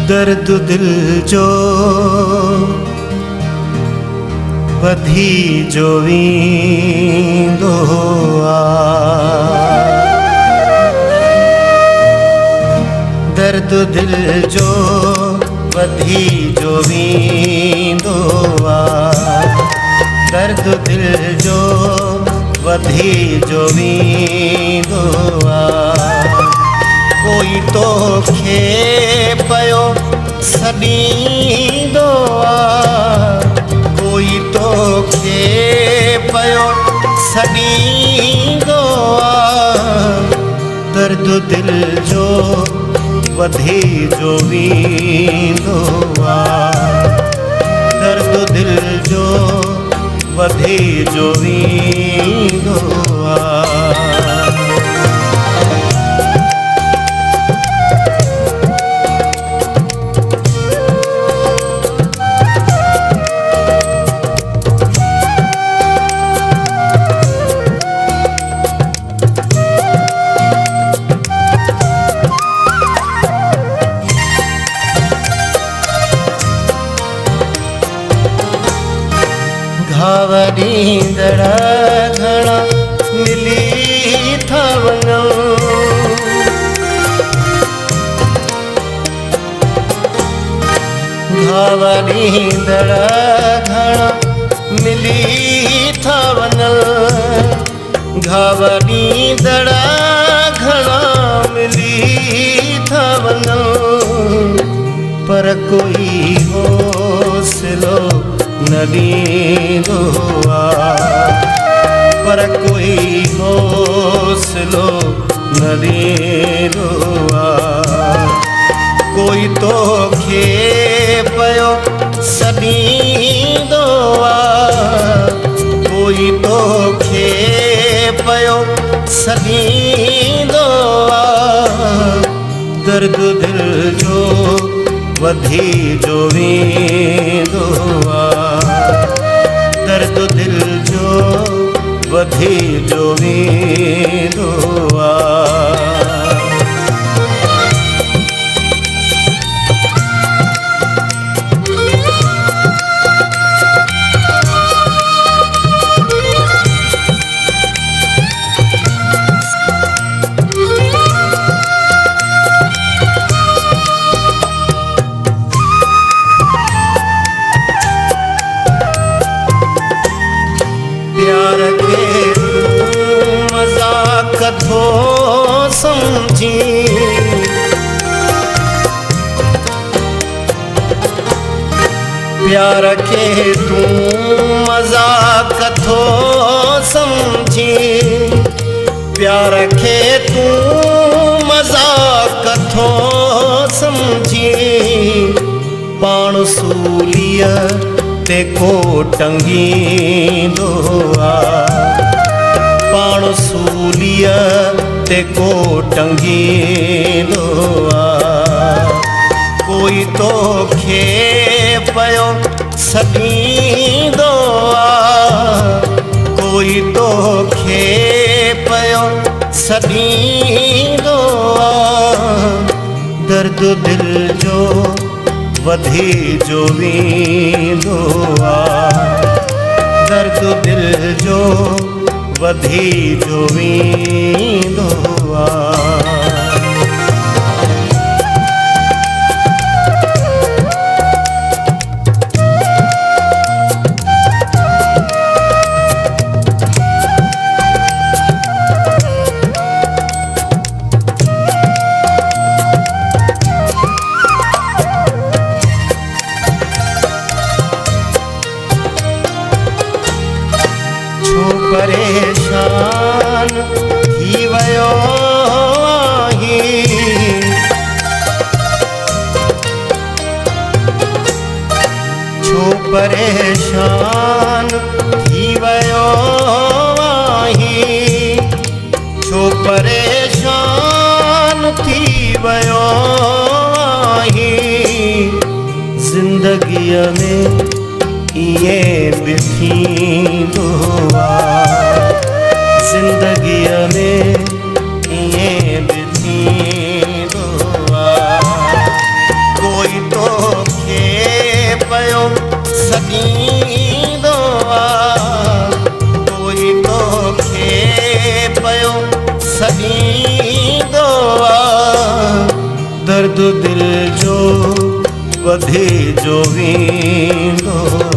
दर्द दिल जो वधी जो वींदो आ, दर्द दिल जो वधी जो वींदो आ, दर्द दिल जो वधी जो वींदो आ। कोई तो खे पयो सॾींदो आ, कोई तो खे पयो सॾींदो आ। दर्द दिल जो वधी जो वींदो आ, दर्द दिल जो वधी जो वींदो आ। घाव ॾींदड़ घणा मिली था वञूं, घाव ॾींदड़ घणा मिली था वञनि, घाव ॾींदड़ घणा मिली था वञनि। पर कोई हौसलो न ॾींदो आ, पर कोई हौसलो न ॾींदो आ। कोई तो खे पयो सॾींदो आ, कोई तो खे पयो सॾींदो आ। दर्द दिल जो वधी जो वींदो आ, दर्द दिल जो वधी जो वींदो आ। प्यार के तू मजाक थो समझी, प्यार के तू मजाक थो समझी, प्यार के तू मजाक थो समझी। पाण सूलीअ ते को टंगींदो आ, पाण सूलीअ ते को टंगींदो आ। कोई तो खे पयो सॾींदो आ, कोई तो खे पयो सॾींदो आ। दर्द दिल जो वधी जो वींदो आ, दर्द दिल जो वधी जो वींदो आ। परेशान थी वयो आहीं, छो परेशान थी वयो आहीं, छो परेशान थी वयो आहीं। जिंदगीअ में इए भी थींदो आ, जिंदगीअ में इए भी थींदो आ। कोई वधी जो वेंदो